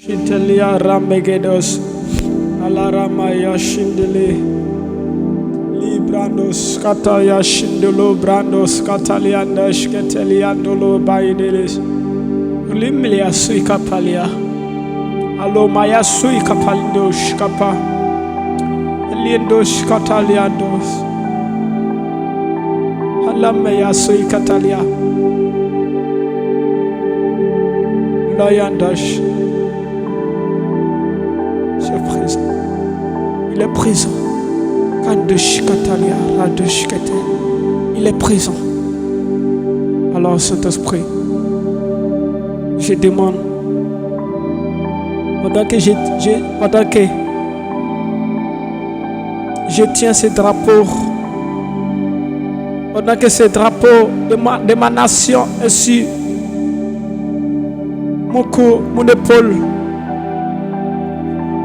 Shitelia Rambegedos, Alaramaya Shindele, Librandos, Kataya Shindolo, Brandos, Cataliandas, Keteliandolo, Baidelis, Limlia Sui Capalia, Alomaya Sui Capaldos, Capa, Liendos, Cataliandos, Alamaya Sui Catalia, Loyandash. Il est présent. Il est présent. Alors, Saint-Esprit, je demande, pendant que je tiens ce drapeau, pendant que ce drapeau de ma nation est sur mon cou, mon épaule,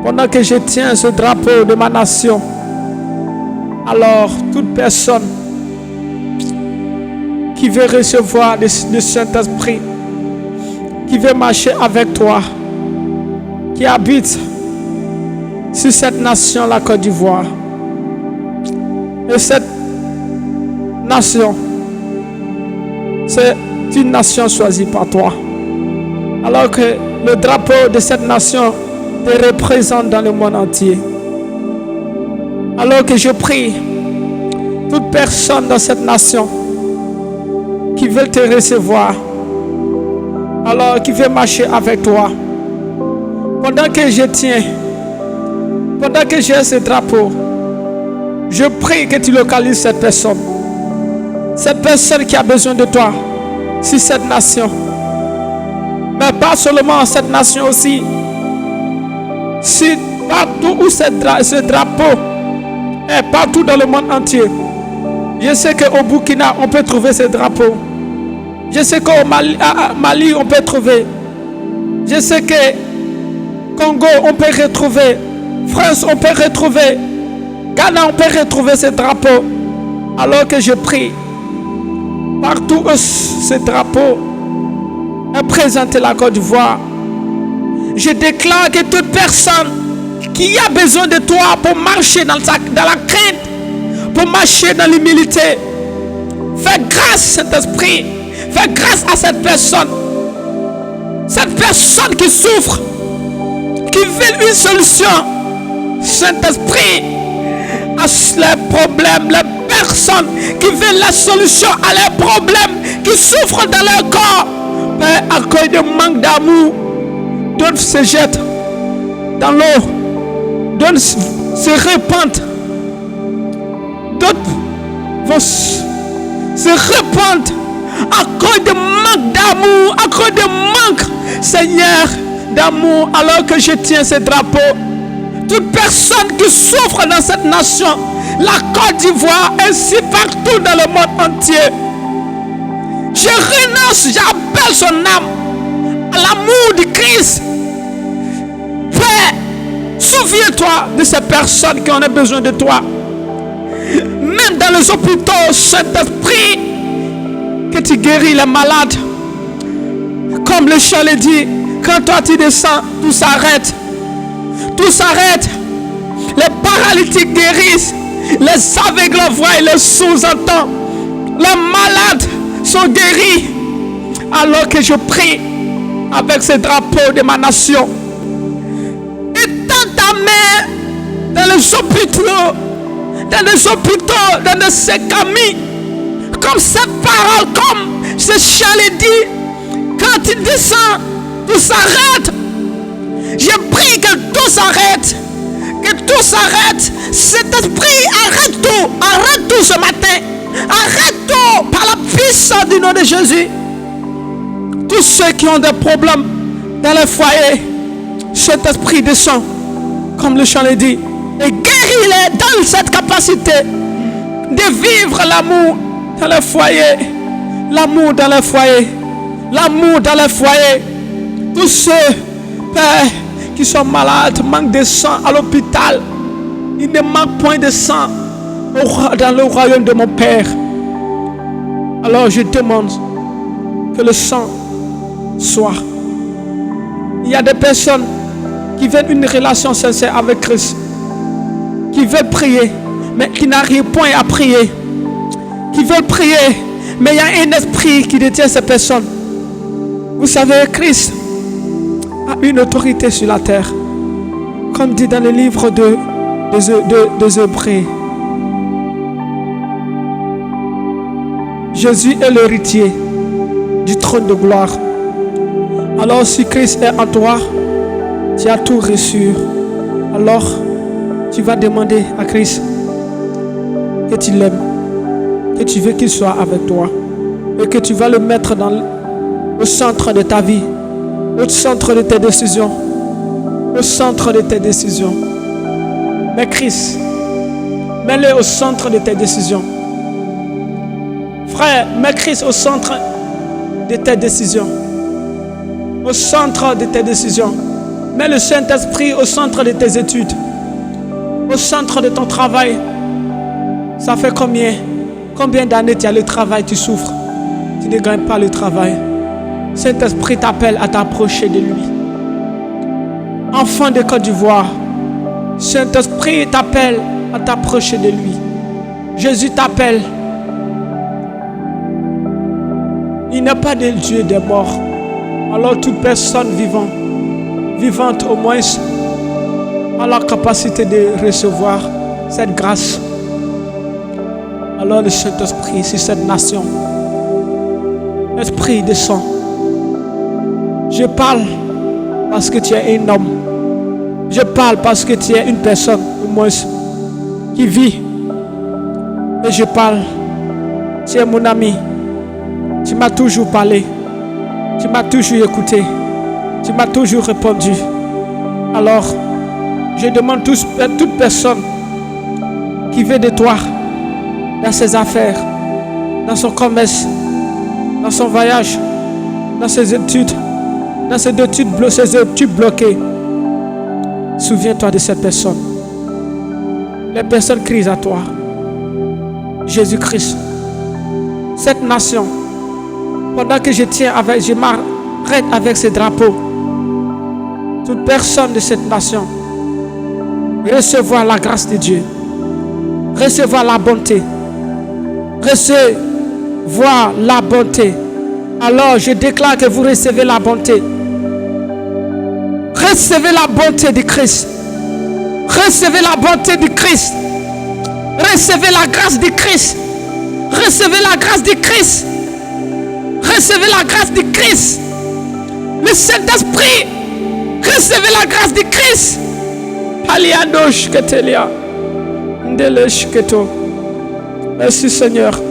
pendant que je tiens ce drapeau de ma nation, alors toute personne qui veut recevoir le Saint-Esprit, qui veut marcher avec toi, qui habite sur cette nation, la Côte d'Ivoire, et cette nation, c'est une nation choisie par toi, alors que le drapeau de cette nation te représente dans le monde entier. Alors que je prie, toute personne dans cette nation qui veut te recevoir, alors qui veut marcher avec toi, pendant que je tiens, pendant que j'ai ce drapeau, je prie que tu localises cette personne qui a besoin de toi, sur cette nation, mais pas seulement cette nation aussi, si partout où ce drapeau est, partout dans le monde entier. Je sais qu'au Burkina on peut trouver ce drapeau. Je sais qu'au Mali on peut trouver. Je sais que Congo on peut retrouver. France on peut retrouver. Ghana on peut retrouver ce drapeau. Alors que je prie, partout où ce drapeau est présenté la Côte d'Ivoire, je déclare que toute personne qui a besoin de toi pour marcher dans la crainte, pour marcher dans l'humilité, fais grâce, Saint-Esprit, fais grâce à cette personne qui souffre, qui veut une solution. Saint-Esprit, à les problèmes, les personnes qui veulent la solution à leurs problèmes, qui souffrent dans leur corps, Père, à cause de manque d'amour, d'autres se jettent dans l'eau, d'autres se répandent, d'autres vont se répandre à cause de manque d'amour, à cause de manque, Seigneur, d'amour, alors que je tiens ce drapeau. Toute personne qui souffre dans cette nation, la Côte d'Ivoire, ainsi partout dans le monde entier, je renonce, j'appelle son âme à l'amour du Christ. Père, souviens-toi de ces personnes qui ont besoin de toi. Même dans les hôpitaux, Saint-Esprit, que tu guéris les malades. Comme le chant le dit, quand toi tu descends, tout s'arrête. Tout s'arrête. Les paralytiques guérissent. Les aveugles voient et les sourds entendent. Les malades sont guéris. Alors que je prie avec ce drapeau de ma nation, étends ta main dans les hôpitaux, dans les sécamis, comme cette parole, comme ce chalet dit, quand il descend, tout s'arrête. Je prie que tout s'arrête, que tout s'arrête. Cet esprit, arrête tout ce matin, arrête tout par la puissance du nom de Jésus. Tous ceux qui ont des problèmes dans le foyer, cet esprit descend, comme le chant le dit, et guéris-les dans cette capacité de vivre l'amour dans le foyer, l'amour dans le foyer, l'amour dans le foyer. Tous ceux, Père, qui sont malades, manquent de sang à l'hôpital, il ne manque point de sang dans le royaume de mon Père. Alors je demande que le sang soit. Il y a des personnes qui veulent une relation sincère avec Christ, qui veulent prier, mais qui n'arrivent point à prier, qui veulent prier, mais il y a un esprit qui détient ces personnes. Vous savez, Christ a une autorité sur la terre, comme dit dans le livre des Hébreux. Jésus est l'héritier du trône de gloire. Alors si Christ est en toi, tu as tout reçu. Alors tu vas demander à Christ que tu l'aimes, que tu veux qu'il soit avec toi et que tu vas le mettre au centre de ta vie, au centre de tes décisions, au centre de tes décisions. Mais Christ, mets-le au centre de tes décisions. Frère, mets Christ au centre de tes décisions. Au centre de tes décisions. Mets le Saint-Esprit au centre de tes études. Au centre de ton travail. Ça fait combien d'années tu as le travail, tu souffres. Tu ne gagnes pas le travail. Saint-Esprit t'appelle à t'approcher de lui. Enfant de Côte d'Ivoire, Saint-Esprit t'appelle à t'approcher de lui. Jésus t'appelle. Il n'y a pas de Dieu des morts. Alors toute personne vivante au moins, a la capacité de recevoir cette grâce. Alors le Saint-Esprit sur cette nation. Esprit descend. Je parle parce que tu es un homme. Je parle parce que tu es une personne au moins qui vit. Et je parle. Tu es mon ami. Tu m'as toujours parlé. Tu m'as toujours écouté. Tu m'as toujours répondu. Alors, je demande à toute personne qui veut de toi dans ses affaires, dans son commerce, dans son voyage, dans ses études, dans ses études bloquées. Souviens-toi de cette personne. Les personnes crient à toi. Jésus-Christ. Cette nation, pendant que je m'arrête avec ce drapeau, toute personne de cette nation, recevoir la grâce de Dieu, recevoir la bonté, recevoir la bonté. Alors je déclare que vous recevez la bonté. Recevez la bonté de Christ. Recevez la bonté de Christ. Recevez la grâce de Christ. Recevez la grâce de Christ. Recevez la grâce de Christ. Le Saint-Esprit. Recevez la grâce de Christ. Merci Seigneur.